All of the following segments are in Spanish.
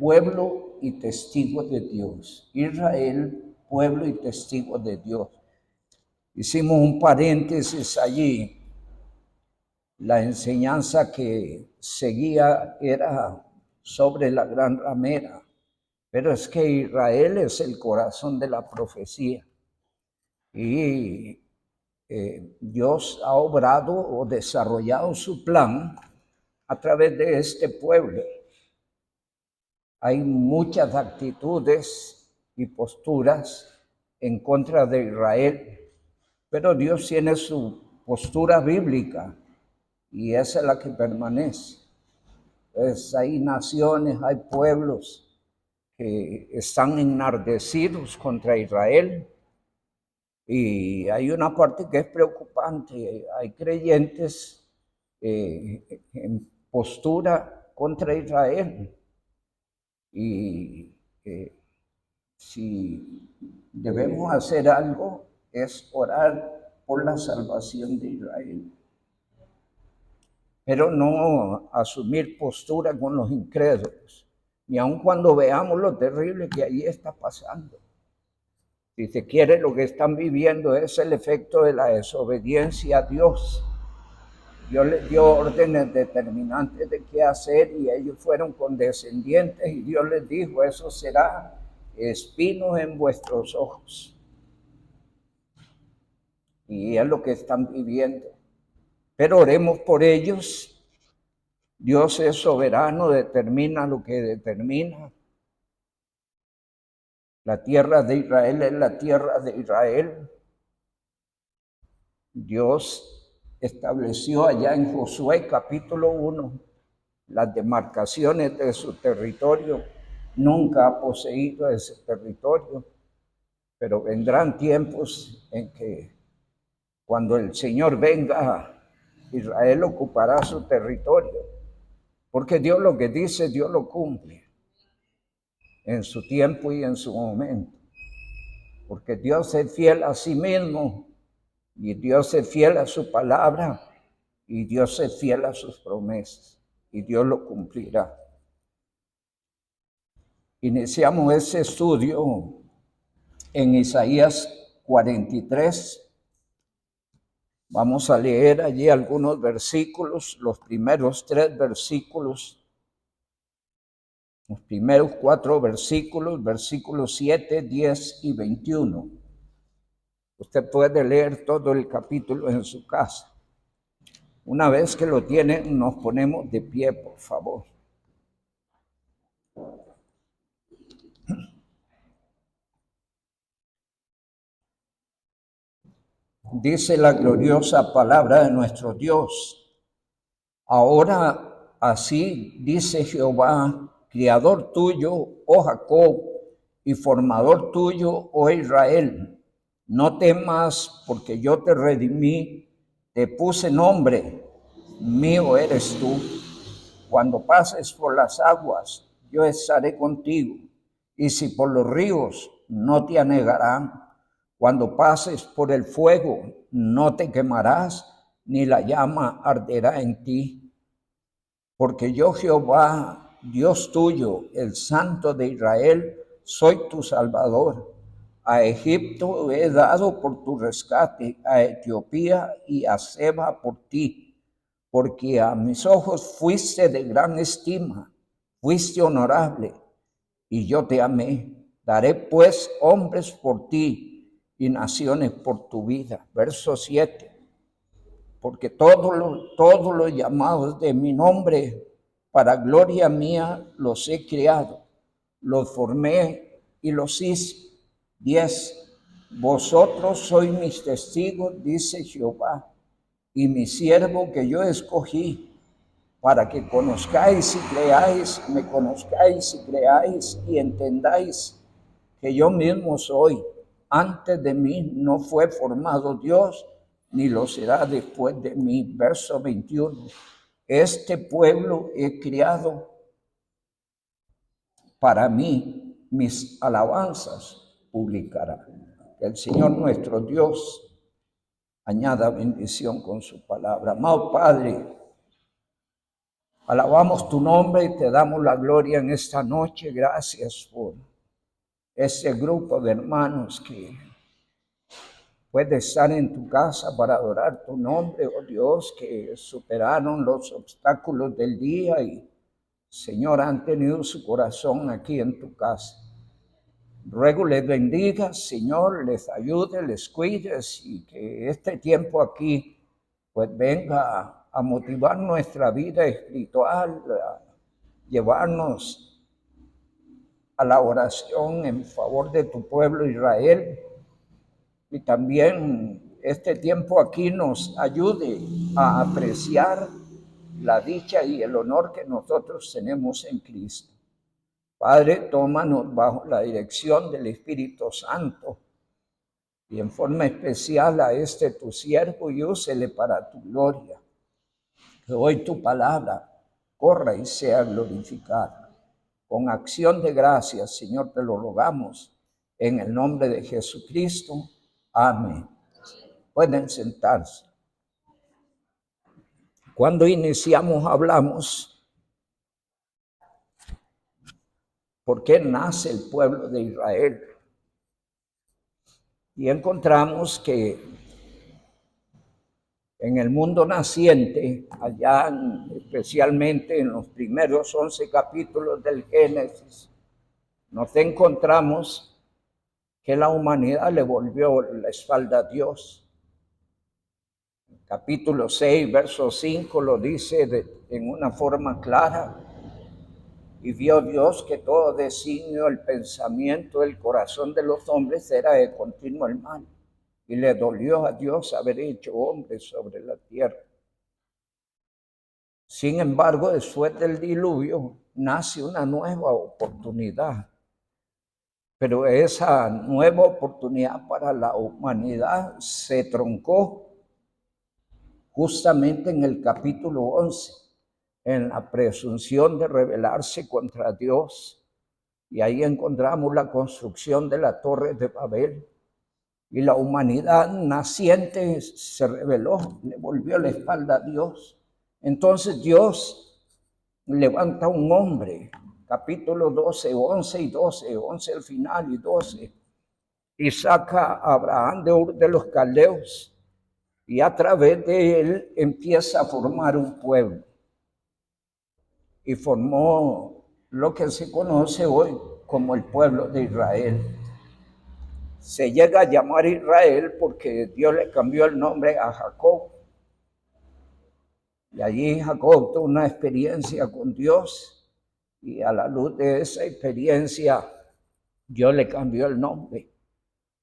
pueblo y testigo de Dios. Israel, pueblo y testigo de Dios. Hicimos un paréntesis allí. La enseñanza que seguía era sobre la gran ramera, pero es que Israel es el corazón de la profecía. Y Dios ha obrado o desarrollado su plan a través de este pueblo. Hay muchas actitudes y posturas en contra de Israel, pero Dios tiene su postura bíblica y esa es la que permanece. Pues hay naciones, hay pueblos que están enardecidos contra Israel y hay una parte que es preocupante. Hay creyentes en postura contra Israel y si debemos hacer algo es orar por la salvación de Israel, pero no asumir postura con los incrédulos, ni aun cuando veamos lo terrible que allí está pasando. Si se quiere, lo que están viviendo es el efecto de la desobediencia a Dios. Dios les dio órdenes determinantes de qué hacer y ellos fueron condescendientes y Dios les dijo, eso será espinos en vuestros ojos. Y es lo que están viviendo. Pero oremos por ellos. Dios es soberano, determina lo que determina. La tierra de Israel es la tierra de Israel. Dios estableció allá en Josué capítulo 1 las demarcaciones de su territorio. Nunca ha poseído ese territorio, pero vendrán tiempos en que cuando el Señor venga, Israel ocupará su territorio, porque Dios lo que dice, Dios lo cumple en su tiempo y en su momento, porque Dios es fiel a sí mismo y Dios es fiel a su palabra y Dios es fiel a sus promesas y Dios lo cumplirá. Iniciamos ese estudio en Isaías 43. Vamos a leer allí algunos versículos, los primeros 3 versículos, los primeros 4 versículos, versículos 7, 10 y 21. Usted puede leer todo el capítulo en su casa. Una vez que lo tiene, nos ponemos de pie, por favor. Dice la gloriosa palabra de nuestro Dios. Ahora así dice Jehová, Criador tuyo, oh Jacob, y formador tuyo, oh Israel. No temas, porque yo te redimí, te puse nombre, mío eres tú. Cuando pases por las aguas, yo estaré contigo, y si por los ríos, no te anegarán. Cuando pases por el fuego, no te quemarás, ni la llama arderá en ti. Porque yo, Jehová, Dios tuyo, el Santo de Israel, soy tu Salvador. A Egipto he dado por tu rescate, a Etiopía y a Seba por ti, porque a mis ojos fuiste de gran estima, fuiste honorable, y yo te amé. Daré pues hombres por ti y naciones por tu vida. Verso 7. Porque todos los llamados de mi nombre, para gloria mía, los he creado, los formé y los hice. 10. Vosotros sois mis testigos, dice Jehová, y mi siervo que yo escogí, para que conozcáis y creáis, me conozcáis y creáis y entendáis que yo mismo soy. Antes de mí no fue formado Dios, ni lo será después de mí. Verso 21. Este pueblo he criado para mí, mis alabanzas publicará. Que el Señor nuestro Dios añada bendición con su palabra. Amado Padre, Alabamos tu nombre y te damos la gloria en esta noche. Gracias por este grupo de hermanos que puede estar en tu casa para adorar tu nombre, oh Dios, que superaron los obstáculos del día y, Señor, han tenido su corazón aquí en tu casa. Ruego les bendiga, Señor, les ayude, les cuides y que este tiempo aquí pues venga a motivar nuestra vida espiritual, a llevarnos a la oración en favor de tu pueblo Israel. Y también este tiempo aquí nos ayude a apreciar la dicha y el honor que nosotros tenemos en Cristo. Padre, tómanos bajo la dirección del Espíritu Santo y en forma especial a este tu siervo y úsele para tu gloria. Que hoy tu palabra corra y sea glorificada. Con acción de gracias, Señor, te lo rogamos en el nombre de Jesucristo. Amén. Pueden sentarse. Cuando iniciamos hablamos por qué nace el pueblo de Israel. Y encontramos que en el mundo naciente, allá especialmente en los primeros 11 capítulos del Génesis, nos encontramos que la humanidad le volvió la espalda a Dios. Capítulo 6, verso 5 lo dice en una forma clara. Y vio Dios que todo designio, el pensamiento, el corazón de los hombres era de continuo el mal. Y le dolió a Dios haber hecho hombres sobre la tierra. Sin embargo, después del diluvio, nace una nueva oportunidad. Pero esa nueva oportunidad para la humanidad se truncó justamente en el capítulo 11, en la presunción de rebelarse contra Dios. Y ahí encontramos la construcción de la Torre de Babel. Y la humanidad naciente se rebeló, le volvió la espalda a Dios. Entonces Dios levanta un hombre, capítulo 12, 11 y 12, 11 al final y 12, y saca a Abraham de Ur de los Caldeos, y a través de él empieza a formar un pueblo. Y formó lo que se conoce hoy como el pueblo de Israel. Se llega a llamar Israel porque Dios le cambió el nombre a Jacob. Y allí Jacob tuvo una experiencia con Dios y a la luz de esa experiencia Dios le cambió el nombre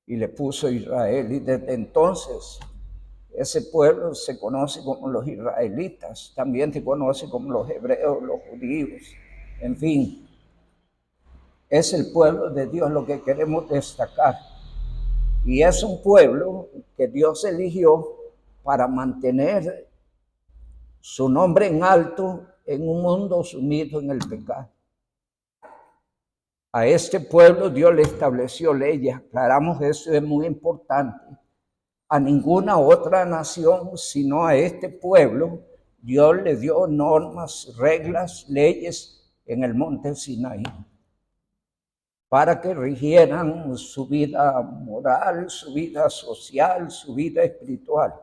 y le puso Israel. Y desde entonces ese pueblo se conoce como los israelitas, también se conoce como los hebreos, los judíos, en fin. Es el pueblo de Dios lo que queremos destacar. Y es un pueblo que Dios eligió para mantener su nombre en alto en un mundo sumido en el pecado. A este pueblo Dios le estableció leyes. Aclaramos, eso es muy importante. A ninguna otra nación, sino a este pueblo, Dios le dio normas, reglas, leyes en el monte Sinaí, para que rigieran su vida moral, su vida social, su vida espiritual.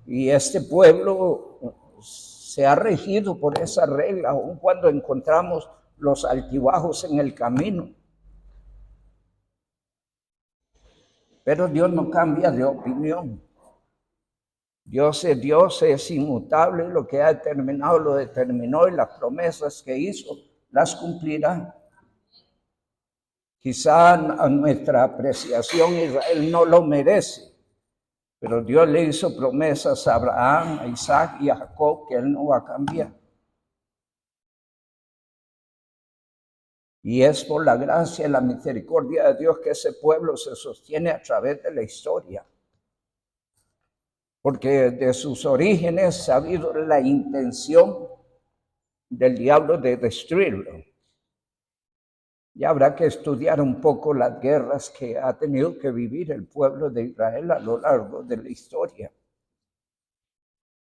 Y este pueblo se ha regido por esa regla, aun cuando encontramos los altibajos en el camino. Pero Dios no cambia de opinión. Dios es inmutable, lo que ha determinado lo determinó y las promesas que hizo las cumplirá. Quizá a nuestra apreciación Israel no lo merece, pero Dios le hizo promesas a Abraham, a Isaac y a Jacob que él no va a cambiar. Y es por la gracia y la misericordia de Dios que ese pueblo se sostiene a través de la historia. Porque de sus orígenes ha habido la intención del diablo de destruirlo. Y habrá que estudiar un poco las guerras que ha tenido que vivir el pueblo de Israel a lo largo de la historia.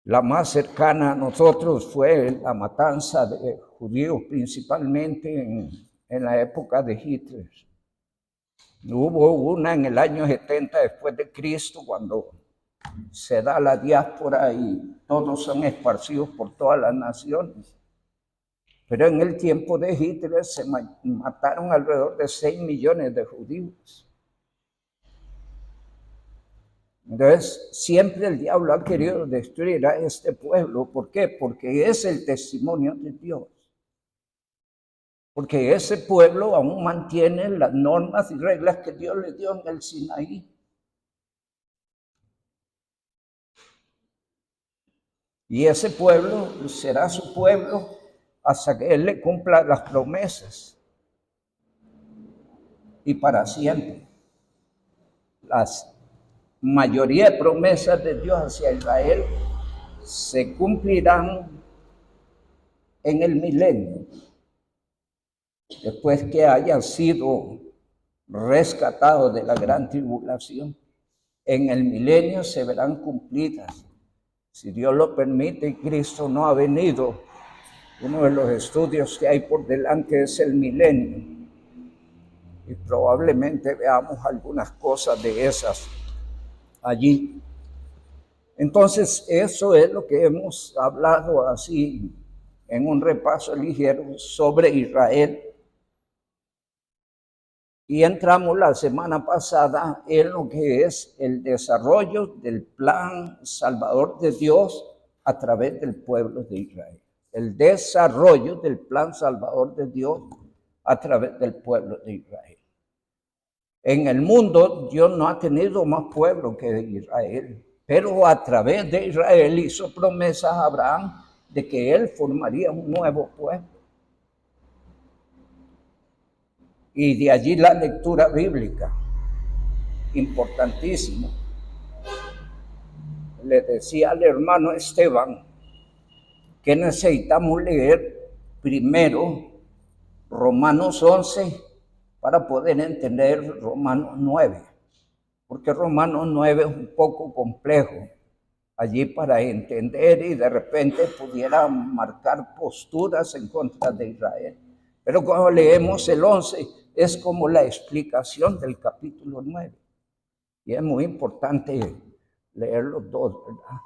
La más cercana a nosotros fue la matanza de judíos, principalmente en la época de Hitler. Hubo una en el año 70 después de Cristo, cuando se da la diáspora y todos son esparcidos por todas las naciones. Pero en el tiempo de Hitler se mataron alrededor de 6 millones de judíos. Entonces, siempre el diablo ha querido destruir a este pueblo. ¿Por qué? Porque es el testimonio de Dios. Porque ese pueblo aún mantiene las normas y reglas que Dios le dio en el Sinaí. Y ese pueblo será su pueblo hasta que Él le cumpla las promesas. Y para siempre. Las mayoría de promesas de Dios hacia Israel se cumplirán en el milenio, después que hayan sido rescatados de la gran tribulación. En el milenio se verán cumplidas. Si Dios lo permite y Cristo no ha venido, uno de los estudios que hay por delante es el milenio. Y probablemente veamos algunas cosas de esas allí. Entonces, eso es lo que hemos hablado así en un repaso ligero sobre Israel. Y entramos la semana pasada en lo que es el desarrollo del plan salvador de Dios a través del pueblo de Israel. El desarrollo del plan salvador de Dios a través del pueblo de Israel. En el mundo Dios no ha tenido más pueblo que Israel, pero a través de Israel hizo promesas a Abraham de que él formaría un nuevo pueblo. Y de allí la lectura bíblica, importantísimo. Le decía al hermano Esteban que necesitamos leer primero Romanos 11 para poder entender Romanos 9, porque Romanos 9 es un poco complejo allí para entender y de repente pudiera marcar posturas en contra de Israel. Pero cuando leemos el 11 es como la explicación del capítulo 9. Y es muy importante leer los dos, ¿verdad?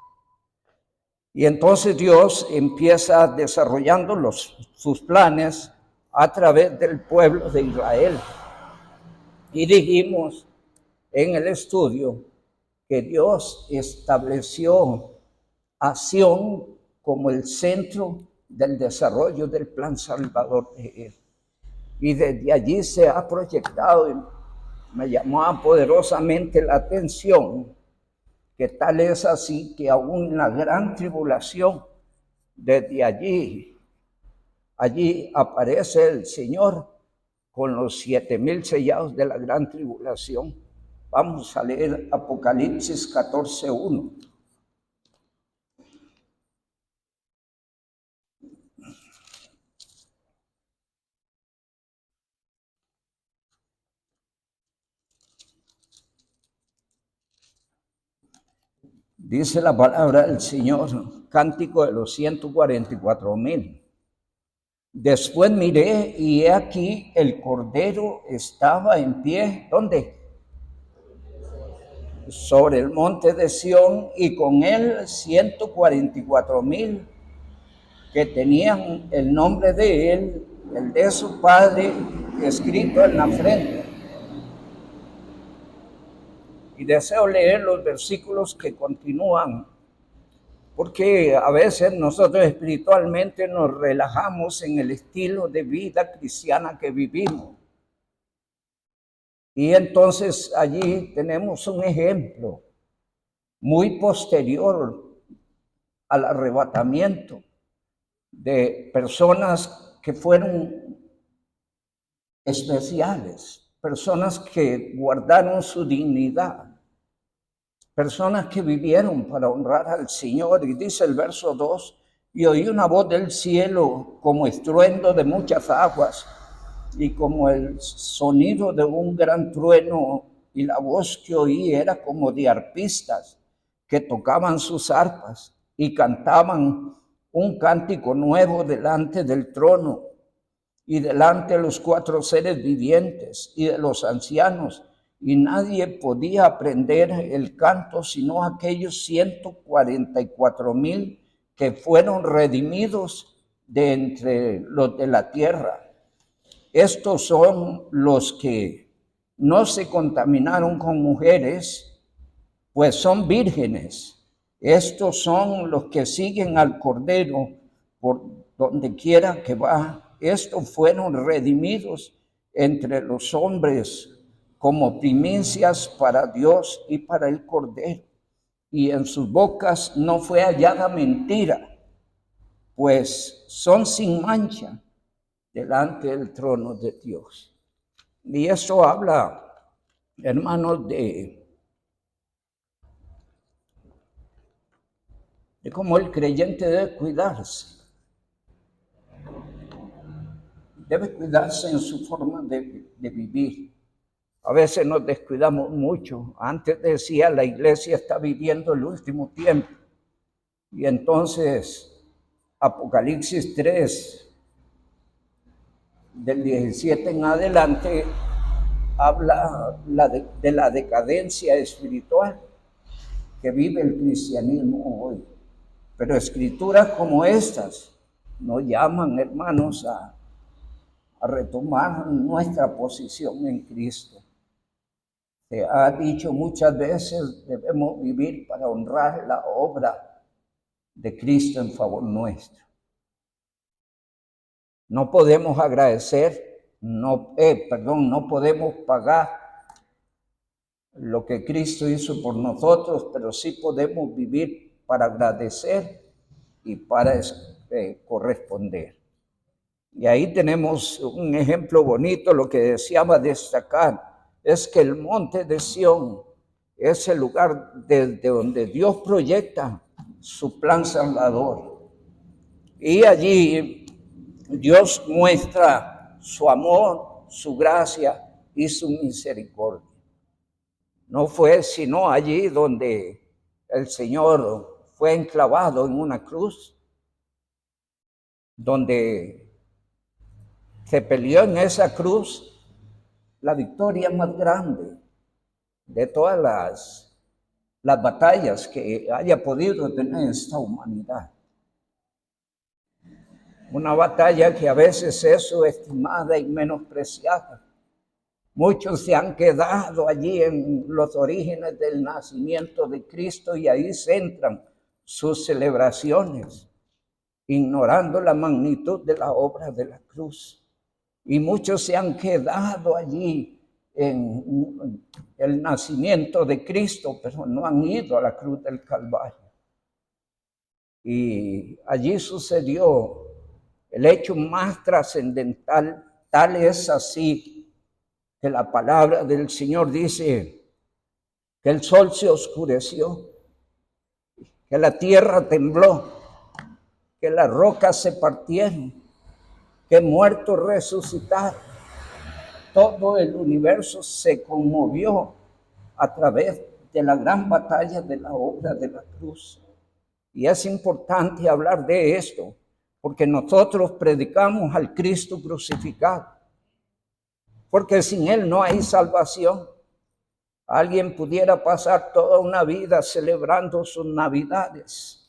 Y entonces Dios empieza desarrollando sus planes a través del pueblo de Israel. Y dijimos en el estudio que Dios estableció a Sión como el centro del desarrollo del plan salvador de Él. Y desde allí se ha proyectado, y me llamó poderosamente la atención, que tal es así que aún en la gran tribulación, desde allí aparece el Señor con los 7,000 sellados de la gran tribulación. Vamos a leer Apocalipsis 14:1. Dice la palabra del Señor, cántico de los 144,000. Después miré y he aquí el Cordero estaba en pie. ¿Dónde? Sobre el monte de Sión, y con él 144,000 que tenían el nombre de él, el de su padre, escrito en la frente. Y deseo leer los versículos que continúan, porque a veces nosotros espiritualmente nos relajamos en el estilo de vida cristiana que vivimos. Y entonces allí tenemos un ejemplo muy posterior al arrebatamiento de personas que fueron especiales, personas que guardaron su dignidad, personas que vivieron para honrar al Señor. Y dice el verso 2, y oí una voz del cielo como estruendo de muchas aguas y como el sonido de un gran trueno, y la voz que oí era como de arpistas que tocaban sus arpas. y cantaban un cántico nuevo delante del trono y delante de los 4 seres vivientes y de los ancianos, y nadie podía aprender el canto sino aquellos 144,000 que fueron redimidos de entre los de la tierra. Estos son los que no se contaminaron con mujeres, pues son vírgenes. Estos son los que siguen al Cordero por donde quiera que va. Estos fueron redimidos entre los hombres como primicias para Dios y para el Cordero. Y en sus bocas no fue hallada mentira, pues son sin mancha delante del trono de Dios. Y eso habla, hermanos, de cómo el creyente debe cuidarse. Debe cuidarse en su forma de vivir. A veces nos descuidamos mucho. Antes decía, la iglesia está viviendo el último tiempo. Y entonces, Apocalipsis 3, del 17 en adelante, habla de la decadencia espiritual que vive el cristianismo hoy. Pero escrituras como estas nos llaman, hermanos, a retomar nuestra posición en Cristo. Se ha dicho muchas veces, debemos vivir para honrar la obra de Cristo en favor nuestro. No podemos agradecer, no podemos pagar lo que Cristo hizo por nosotros, pero sí podemos vivir para agradecer y para corresponder. Y ahí tenemos un ejemplo bonito. Lo que deseaba destacar es que el monte de Sión es el lugar desde donde Dios proyecta su plan salvador. Y allí Dios muestra su amor, su gracia y su misericordia. No fue sino allí donde el Señor fue enclavado en una cruz, donde se peleó en esa cruz la victoria más grande de todas las batallas que haya podido tener esta humanidad. Una batalla que a veces es subestimada y menospreciada. Muchos se han quedado allí en los orígenes del nacimiento de Cristo y ahí centran sus celebraciones, ignorando la magnitud de la obra de la cruz. Y muchos se han quedado allí en el nacimiento de Cristo, pero no han ido a la cruz del Calvario. Y allí sucedió el hecho más trascendental. Tal es así que la palabra del Señor dice que el sol se oscureció, que la tierra tembló, que las rocas se partieron, que muertos resucitaron. Todo el universo se conmovió a través de la gran batalla de la obra de la cruz. Y es importante hablar de esto, porque nosotros predicamos al Cristo crucificado, porque sin Él no hay salvación. Alguien pudiera pasar toda una vida celebrando sus navidades,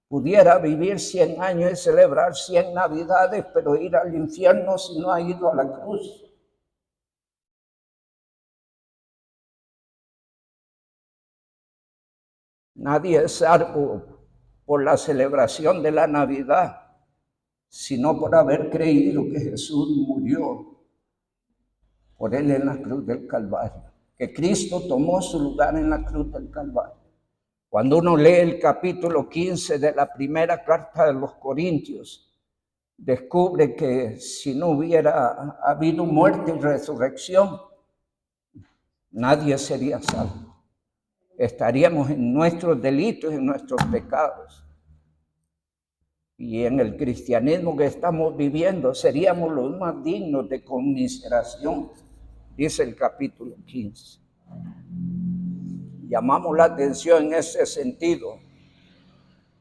pudiera vivir 100 años y celebrar 100 navidades, pero ir al infierno si no ha ido a la cruz. Nadie es salvo por la celebración de la Navidad, sino por haber creído que Jesús murió por él en la cruz del Calvario, que Cristo tomó su lugar en la cruz del Calvario. Cuando uno lee el capítulo 15 de la primera carta de los Corintios, descubre que si no hubiera habido muerte y resurrección, nadie sería salvo. Estaríamos en nuestros delitos y en nuestros pecados. Y en el cristianismo que estamos viviendo, seríamos los más dignos de conmiseración, dice el capítulo 15. Llamamos la atención en ese sentido,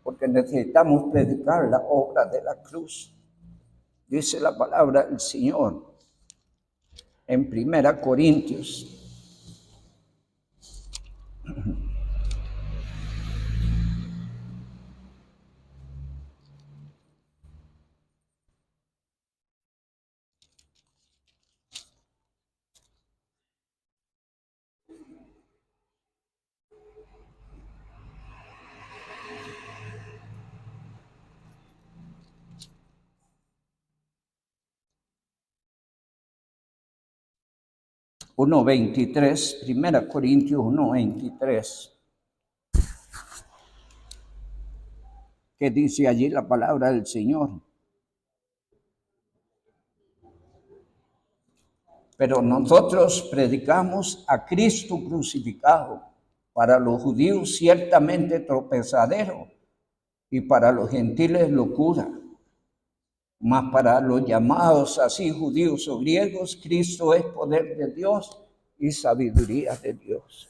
porque necesitamos predicar la obra de la cruz. Dice la palabra del Señor en 1 Corintios. Primera Corintios 1:23, que dice allí la palabra del Señor. Pero nosotros predicamos a Cristo crucificado, para los judíos ciertamente tropezadero, y para los gentiles locura. Mas para los llamados así judíos o griegos, Cristo es poder de Dios y sabiduría de Dios.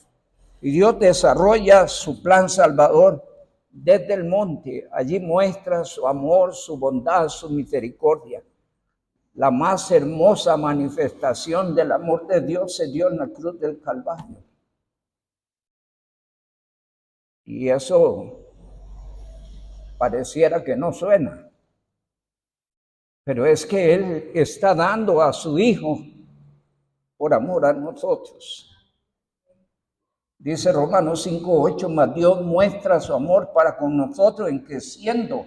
Y Dios desarrolla su plan salvador desde el monte. Allí muestra su amor, su bondad, su misericordia. La más hermosa manifestación del amor de Dios se dio en la cruz del Calvario. Y eso pareciera que no suena. Pero es que Él está dando a su Hijo por amor a nosotros. Dice Romanos 5:8, mas Dios muestra su amor para con nosotros en que siendo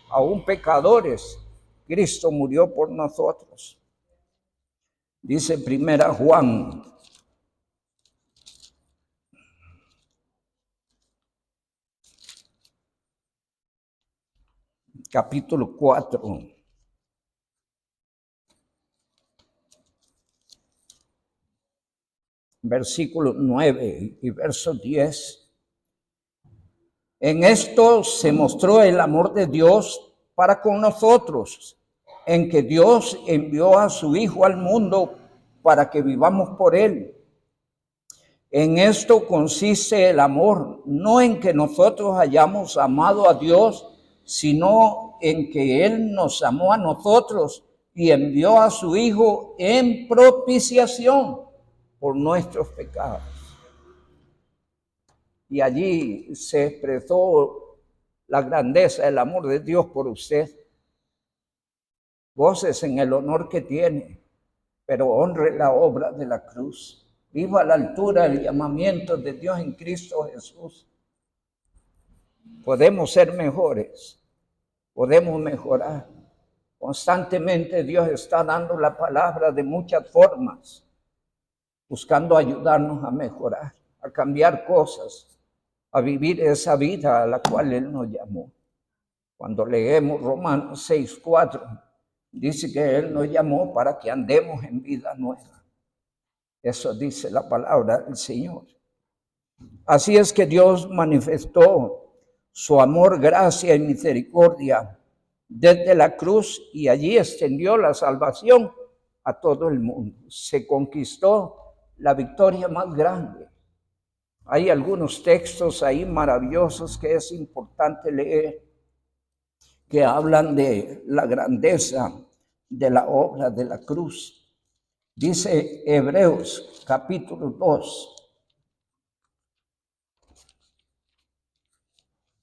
aún pecadores, Cristo murió por nosotros. Dice 1 Juan capítulo 4. Versículo 9 y verso 10. En esto se mostró el amor de Dios para con nosotros, en que Dios envió a su Hijo al mundo para que vivamos por Él. En esto consiste el amor, no en que nosotros hayamos amado a Dios, sino en que Él nos amó a nosotros y envió a su Hijo en propiciación por nuestros pecados. Y allí se expresó la grandeza del amor de Dios por usted. Gócese en el honor que tiene, pero honre la obra de la cruz. Viva a la altura del llamamiento de Dios en Cristo Jesús. Podemos ser mejores, podemos mejorar. Constantemente Dios está dando la palabra de muchas formas, buscando ayudarnos a mejorar, a cambiar cosas, a vivir esa vida a la cual Él nos llamó. Cuando leemos Romanos 6:4, dice que Él nos llamó para que andemos en vida nueva. Eso dice la palabra del Señor. Así es que Dios manifestó su amor, gracia y misericordia desde la cruz y allí extendió la salvación a todo el mundo. Se conquistó la victoria más grande. Hay algunos textos ahí maravillosos que es importante leer, que hablan de la grandeza de la obra de la cruz. Dice Hebreos capítulo 2,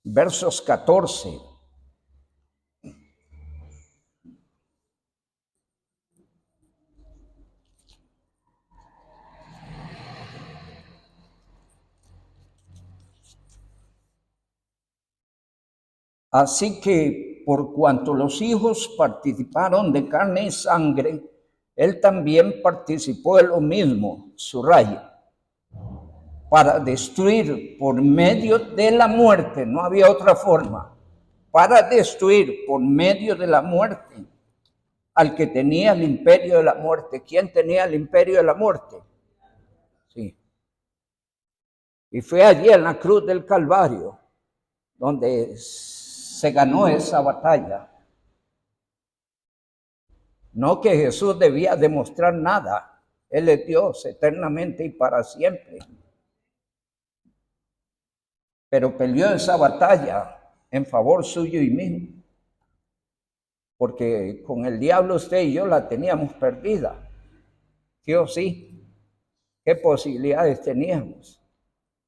versos 14. Así que por cuanto los hijos participaron de carne y sangre, Él también participó de lo mismo, subraya, para destruir por medio de la muerte, no había otra forma, para destruir por medio de la muerte al que tenía el imperio de la muerte. ¿Quién tenía el imperio de la muerte? Sí. Y fue allí en la cruz del Calvario donde se ganó esa batalla. No que Jesús debía demostrar nada. Él es Dios eternamente y para siempre. Pero peleó esa batalla en favor suyo y mío. Porque con el diablo usted y yo la teníamos perdida. ¿Sí o sí? ¿Qué posibilidades teníamos?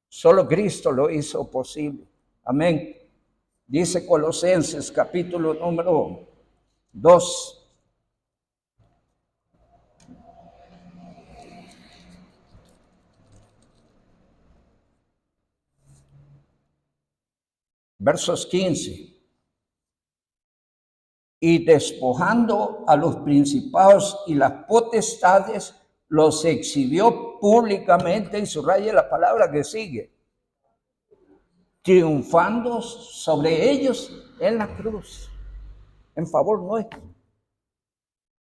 Solo Cristo lo hizo posible. Amén. Dice Colosenses capítulo número 2. Versos 15. Y despojando a los principados y las potestades, los exhibió públicamente, y subraya la palabra que sigue, triunfando sobre ellos en la cruz, en favor nuestro.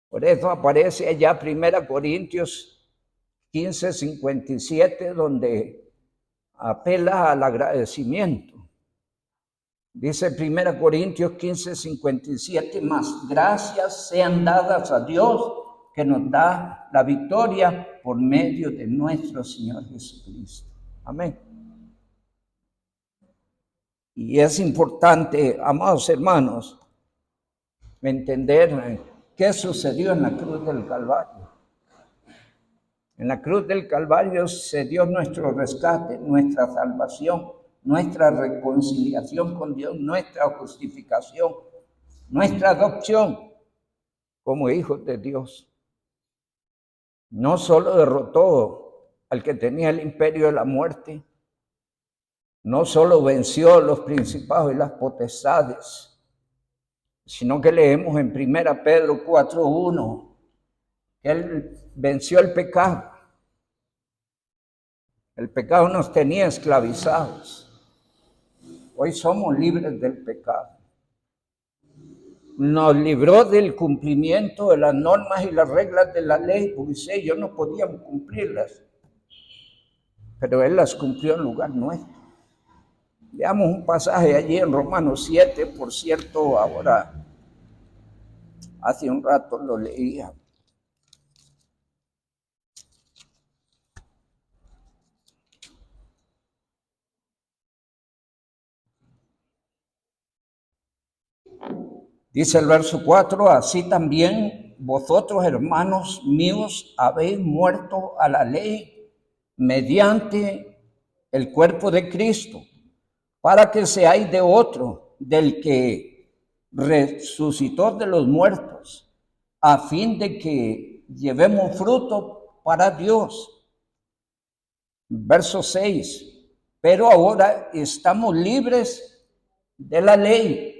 Por eso aparece allá 1 Corintios 15:57, donde apela al agradecimiento. Dice 1 Corintios 15:57, más gracias sean dadas a Dios que nos da la victoria por medio de nuestro Señor Jesucristo. Amén. Y es importante, amados hermanos, entender qué sucedió en la cruz del Calvario. En la cruz del Calvario se dio nuestro rescate, nuestra salvación, nuestra reconciliación con Dios, nuestra justificación, nuestra adopción como hijos de Dios. No solo derrotó al que tenía el imperio de la muerte, no solo venció los principados y las potestades, sino que leemos en 1 Pedro 4:1 que Él venció el pecado. El pecado nos tenía esclavizados. Hoy somos libres del pecado. Nos libró del cumplimiento de las normas y las reglas de la ley, porque si yo no podíamos cumplirlas, pero Él las cumplió en lugar nuestro. Veamos un pasaje allí en Romanos 7, por cierto, ahora, hace un rato lo leía. Dice el verso 4, así también vosotros, hermanos míos, habéis muerto a la ley mediante el cuerpo de Cristo, para que seáis de otro, del que resucitó de los muertos, a fin de que llevemos fruto para Dios. Verso 6, pero ahora estamos libres de la ley,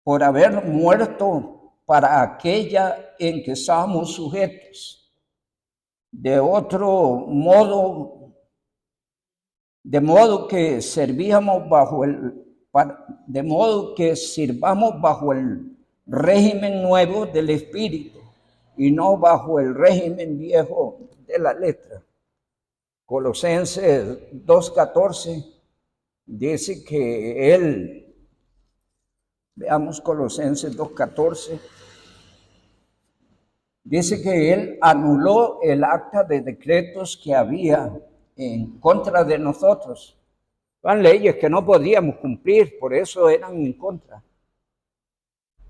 por haber muerto para aquella en que estábamos sujetos. De otro modo, de modo que sirvamos bajo el régimen nuevo del Espíritu y no bajo el régimen viejo de la letra. Colosenses 2:14 dice que Él, veamos Colosenses 2:14, dice que Él anuló el acta de decretos que había en contra de nosotros. Eran leyes que no podíamos cumplir, por eso eran en contra.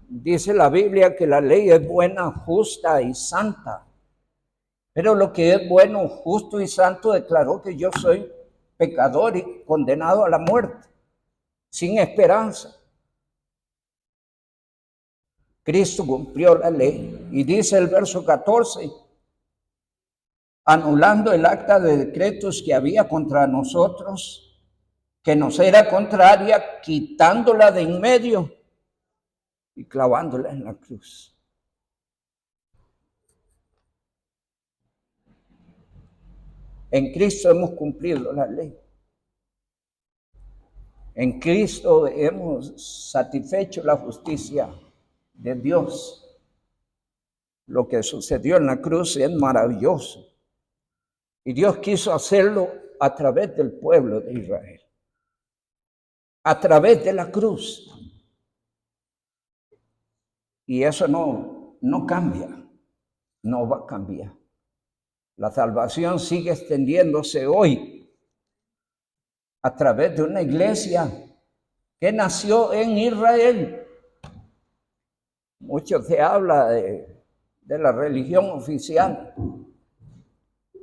Dice la Biblia que la ley es buena, justa y santa. Pero lo que es bueno, justo y santo declaró que yo soy pecador y condenado a la muerte, sin esperanza. Cristo cumplió la ley. Y dice el verso 14, anulando el acta de decretos que había contra nosotros, que nos era contraria, quitándola de en medio y clavándola en la cruz. En Cristo hemos cumplido la ley. En Cristo hemos satisfecho la justicia de Dios. Lo que sucedió en la cruz es maravilloso. Y Dios quiso hacerlo a través del pueblo de Israel. A través de la cruz. Y eso no cambia. No va a cambiar. La salvación sigue extendiéndose hoy a través de una iglesia que nació en Israel. Mucho se habla de la religión oficial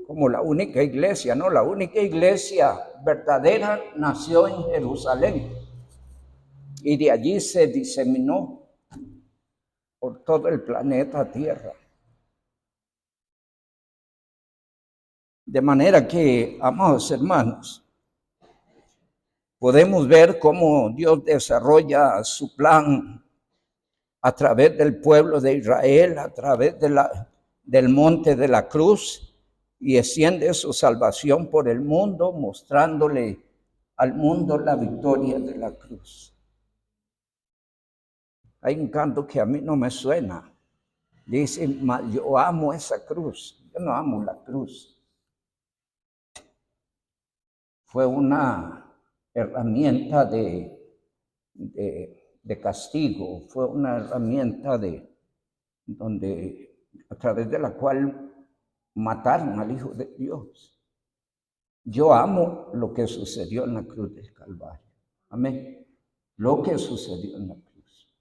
como la única iglesia, no, la única iglesia verdadera nació en Jerusalén y de allí se diseminó por todo el planeta Tierra. De manera que, amados hermanos, podemos ver cómo Dios desarrolla su plan a través del pueblo de Israel, a través del monte de la cruz, y extiende su salvación por el mundo, mostrándole al mundo la victoria de la cruz. Hay un canto que a mí no me suena. Dice, yo amo esa cruz. Yo no amo la cruz. Fue una herramienta de castigo, fue una herramienta a través de la cual mataron al Hijo de Dios. Yo amo lo que sucedió en la cruz del Calvario. Amén. Lo que sucedió en la cruz.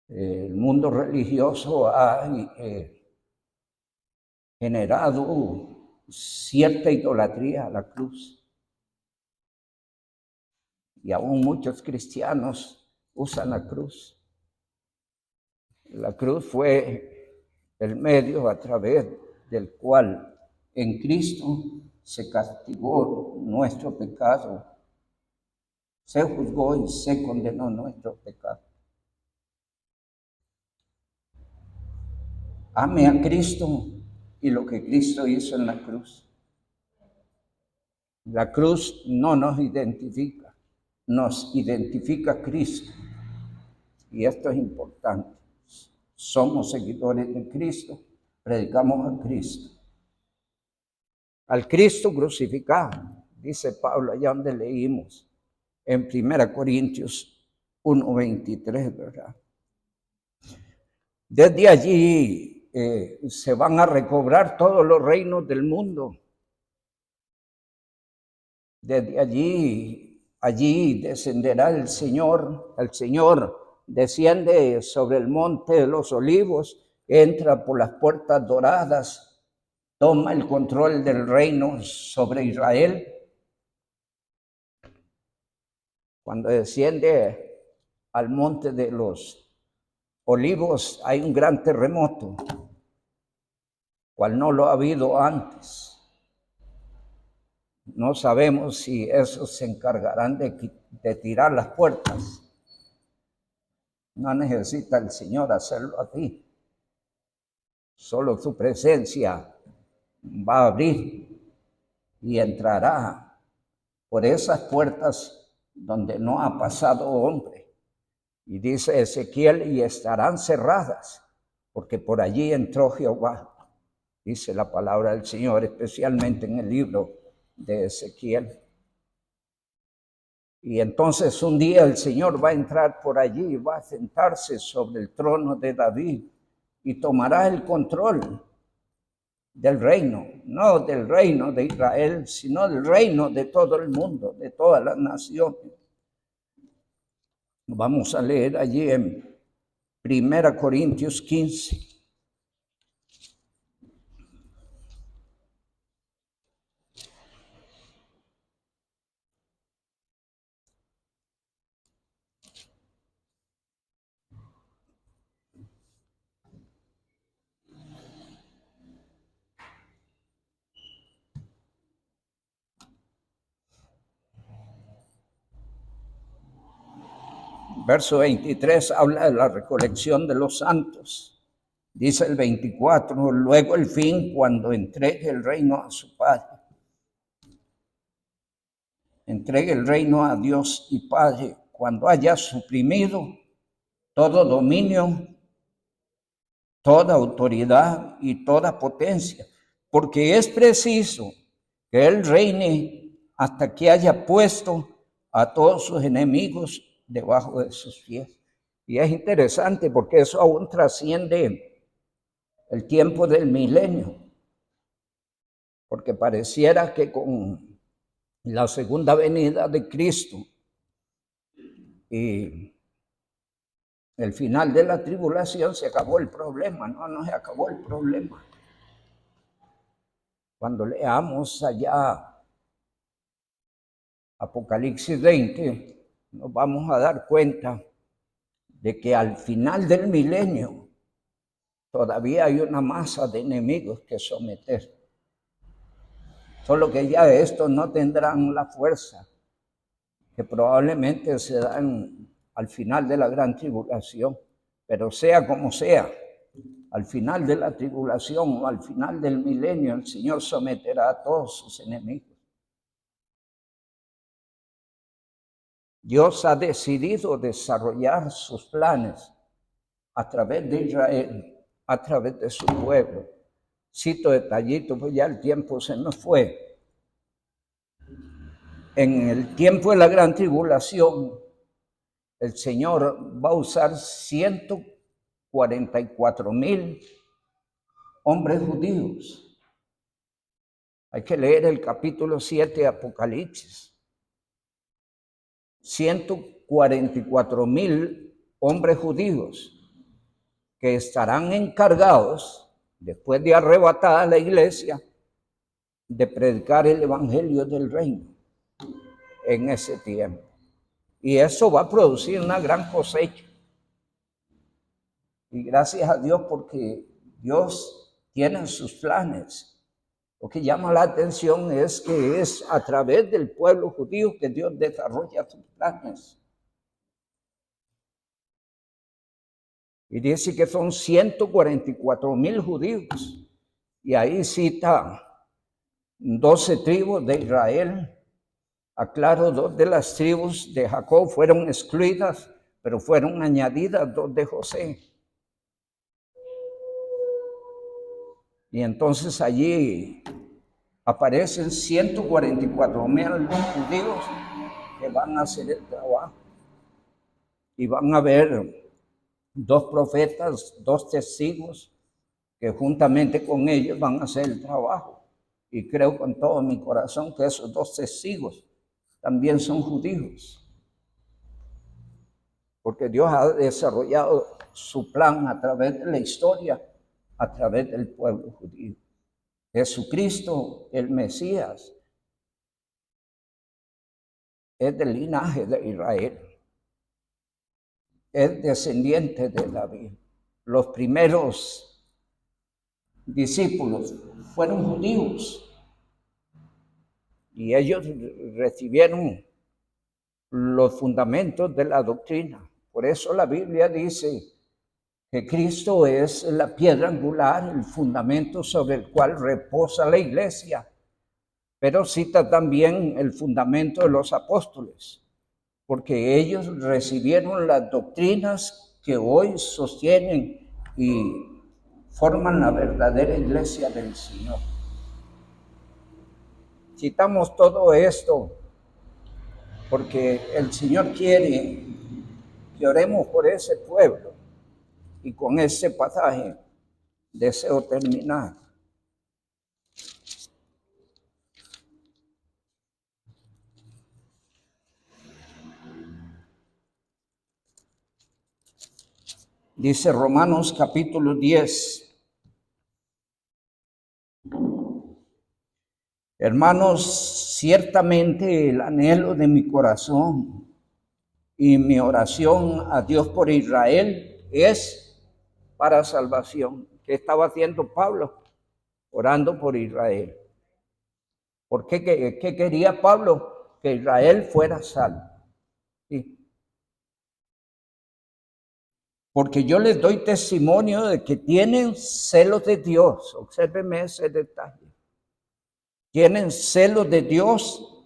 El mundo religioso ha generado cierta idolatría a la cruz. Y aún muchos cristianos usan la cruz. La cruz fue el medio a través del cual en Cristo se castigó nuestro pecado, se juzgó y se condenó nuestro pecado. Ame a Cristo y lo que Cristo hizo en la cruz. La cruz no nos identifica Cristo. Y esto es importante. Somos seguidores de Cristo, predicamos a Cristo. Al Cristo crucificado, dice Pablo, allá donde leímos, en 1 Corintios 1:23, ¿verdad? Desde allí se van a recobrar todos los reinos del mundo. Desde allí descenderá el Señor desciende sobre el monte de los olivos, entra por las puertas doradas, toma el control del reino sobre Israel. Cuando desciende al monte de los olivos hay un gran terremoto, cual no lo ha habido antes. No sabemos si esos se encargarán de tirar las puertas. No necesita el Señor hacerlo así. Solo su presencia va a abrir y entrará por esas puertas donde no ha pasado hombre. Y dice Ezequiel, y estarán cerradas, porque por allí entró Jehová. Dice la palabra del Señor, especialmente en el libro de Ezequiel. Y entonces un día el Señor va a entrar por allí, va a sentarse sobre el trono de David y tomará el control del reino, no del reino de Israel, sino del reino de todo el mundo, de todas las naciones. Vamos a leer allí en 1 Corintios 15. Verso 23 habla de la recolección de los santos. Dice el 24, luego el fin, cuando entregue el reino a su Padre. Entregue el reino a Dios y Padre, cuando haya suprimido todo dominio, toda autoridad y toda potencia, porque es preciso que Él reine hasta que haya puesto a todos sus enemigos debajo de sus pies. Y es interesante porque eso aún trasciende el tiempo del milenio, porque pareciera que con la segunda venida de Cristo y el final de la tribulación, se acabó el problema. No se acabó el problema. Cuando leamos allá Apocalipsis 20, nos vamos a dar cuenta de que al final del milenio todavía hay una masa de enemigos que someter. Solo que ya estos no tendrán la fuerza que probablemente se dan al final de la gran tribulación. Pero sea como sea, al final de la tribulación o al final del milenio, el Señor someterá a todos sus enemigos. Dios ha decidido desarrollar sus planes a través de Israel, a través de su pueblo. Cito detallitos, pues ya el tiempo se me fue. En el tiempo de la gran tribulación, el Señor va a usar 144,000 hombres judíos. Hay que leer el capítulo 7 de Apocalipsis. 144,000 hombres judíos que estarán encargados, después de arrebatada la iglesia, de predicar el evangelio del reino en ese tiempo. Y eso va a producir una gran cosecha. Y gracias a Dios, porque Dios tiene sus planes. Lo que llama la atención es que es a través del pueblo judío que Dios desarrolla sus planes. Y dice que son 144,000 judíos. Y ahí cita 12 tribus de Israel. Aclaro, 2 de las tribus de Jacob fueron excluidas, pero fueron añadidas 2 de José. Y entonces allí aparecen 144,000 judíos que van a hacer el trabajo. Y van a haber 2 profetas, 2 testigos, que juntamente con ellos van a hacer el trabajo. Y creo con todo mi corazón que esos 2 testigos también son judíos. Porque Dios ha desarrollado su plan a través de la historia, a través del pueblo judío. Jesucristo, el Mesías, es del linaje de Israel. Es descendiente de David. Los primeros discípulos fueron judíos y ellos recibieron los fundamentos de la doctrina. Por eso la Biblia dice que Cristo es la piedra angular, el fundamento sobre el cual reposa la iglesia. Pero cita también el fundamento de los apóstoles, porque ellos recibieron las doctrinas que hoy sostienen y forman la verdadera iglesia del Señor. Citamos todo esto porque el Señor quiere que oremos por ese pueblo, y con ese pasaje deseo terminar. Dice Romanos capítulo 10. Hermanos, ciertamente el anhelo de mi corazón y mi oración a Dios por Israel es para salvación. ¿Qué estaba haciendo Pablo? Orando por Israel. ¿Por qué? ¿Qué quería Pablo? Que Israel fuera salvo. Sí. Porque yo les doy testimonio de que tienen celos de Dios. Obsérveme ese detalle. Tienen celos de Dios,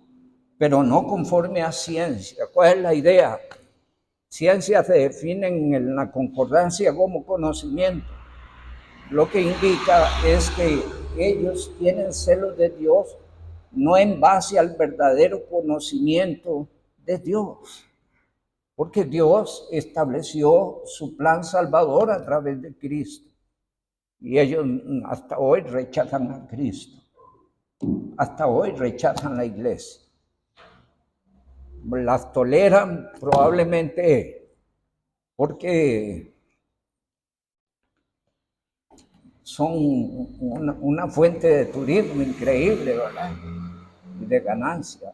pero no conforme a ciencia. ¿Cuál es la idea? Ciencia se define en la concordancia como conocimiento. Lo que indica es que ellos tienen celos de Dios no en base al verdadero conocimiento de Dios. Porque Dios estableció su plan salvador a través de Cristo. Y ellos hasta hoy rechazan a Cristo. Hasta hoy rechazan la iglesia. las toleran probablemente porque son una fuente de turismo increíble, ¿verdad? Y de ganancia.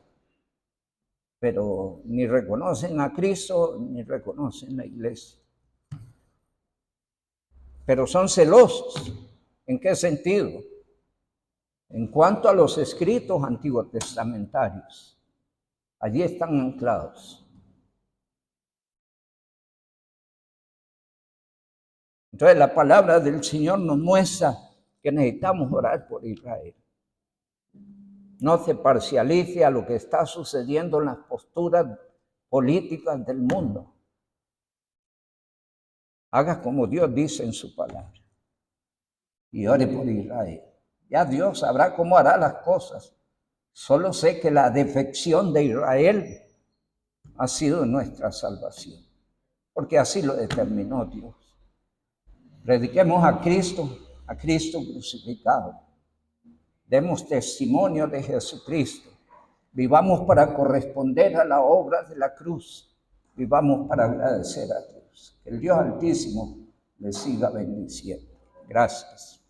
Pero ni reconocen a Cristo, ni reconocen la iglesia. Pero son celosos. ¿En qué sentido? En cuanto a los escritos antiguos testamentarios, allí están anclados. Entonces la palabra del Señor nos muestra que necesitamos orar por Israel. No se parcialice a lo que está sucediendo en las posturas políticas del mundo. Haga como Dios dice en su palabra y ore por Israel. Ya Dios sabrá cómo hará las cosas. Solo sé que la defección de Israel ha sido nuestra salvación, porque así lo determinó Dios. Prediquemos a Cristo crucificado. Demos testimonio de Jesucristo. Vivamos para corresponder a la obra de la cruz. Vivamos para agradecer a Dios. Que el Dios Altísimo les siga bendiciendo. Gracias.